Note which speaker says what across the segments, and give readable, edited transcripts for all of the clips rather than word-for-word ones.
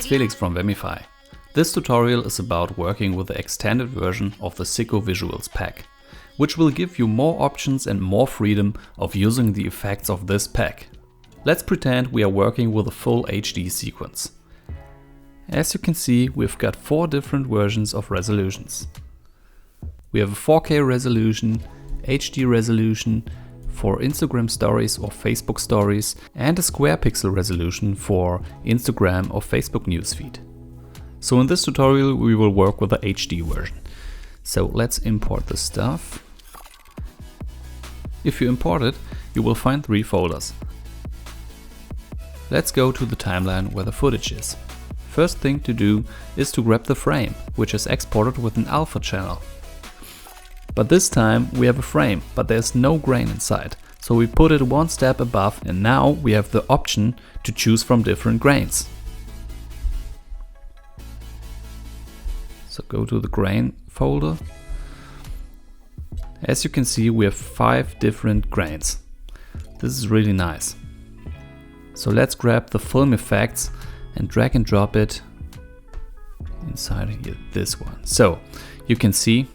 Speaker 1: Felix from Vamify. This tutorial is about working with the extended version of the Sicko Visuals Pack, which will give you more options and more freedom of using the effects of this pack. Let's pretend we are working with a full HD sequence. As you can see, we've got 4 different versions of resolutions. We have a 4K resolution, HD resolution for Instagram stories or Facebook stories, and a square pixel resolution for Instagram or Facebook newsfeed. So in this tutorial we will work with the HD version. So let's import the stuff. If you import it, you will find 3 folders. Let's go to the timeline where the footage is. First thing to do is to grab the frame, which is exported with an alpha channel. But this time we have a frame, but there's no grain inside. So we put it one step above, and now we have the option to choose from different grains. So go to the grain folder. As you can see, we have 5 different grains. This is really nice. So let's grab the film effects and drag and drop it inside here, this one. So you can see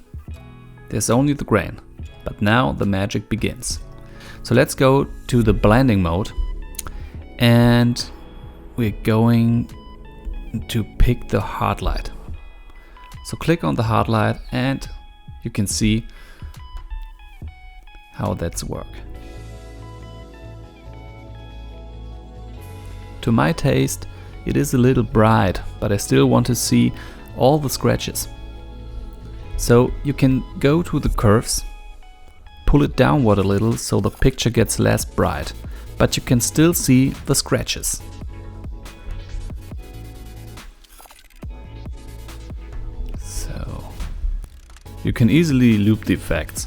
Speaker 1: there's only the grain, but now the magic begins. So let's go to the blending mode, and we're going to pick the hard light. So click on the hard light and you can see how that's work. To my taste, it is a little bright, but I still want to see all the scratches. So you can go to the curves, pull it downward a little so the picture gets less bright, but you can still see the scratches. So you can easily loop the effects.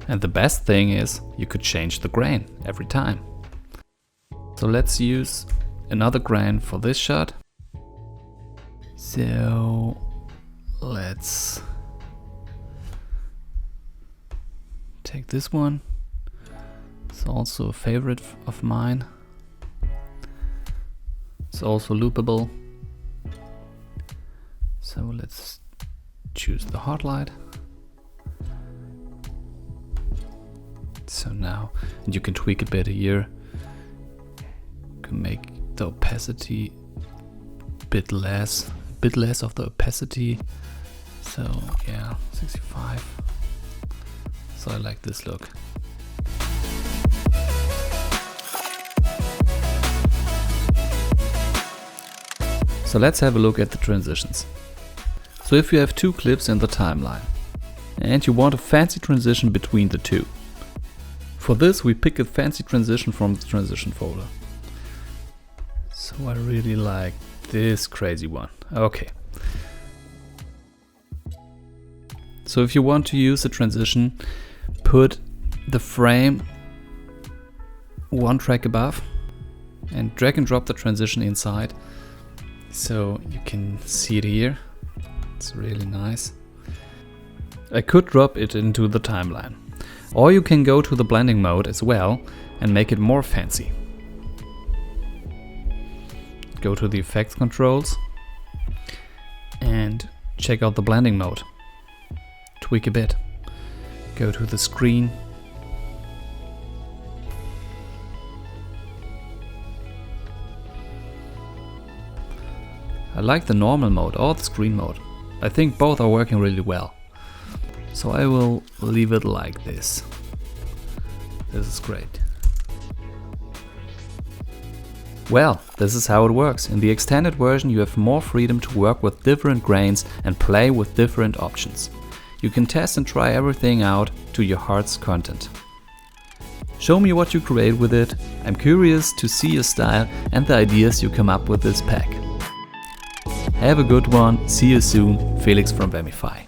Speaker 1: And the best thing is you could change the grain every time. So let's use another grain for this shot. So let's take this one. It's also a favorite of mine. It's also loopable. So let's choose the hard light. So now, and you can tweak a bit here. You can make the opacity a bit less of the opacity. So yeah, 65. So I like this look. So let's have a look at the transitions. So if you have 2 clips in the timeline and you want a fancy transition between the 2, for this we pick a fancy transition from the transition folder. So I really like this crazy one. Okay. So if you want to use a transition, put the frame 1 track above and drag and drop the transition inside. So you can see it here. It's really nice. I could drop it into the timeline. Or you can go to the blending mode as well and make it more fancy. Go to the effects controls and check out the blending mode. Tweak a bit. Go to the screen. I like the normal mode or the screen mode. I think both are working really well. So I will leave it like this. This is great. Well, this is how it works. In the extended version you have more freedom to work with different grains and play with different options. You can test and try everything out to your heart's content. Show me what you create with it. I'm curious to see your style and the ideas you come up with this pack. Have a good one. See you soon. Felix from Vamify.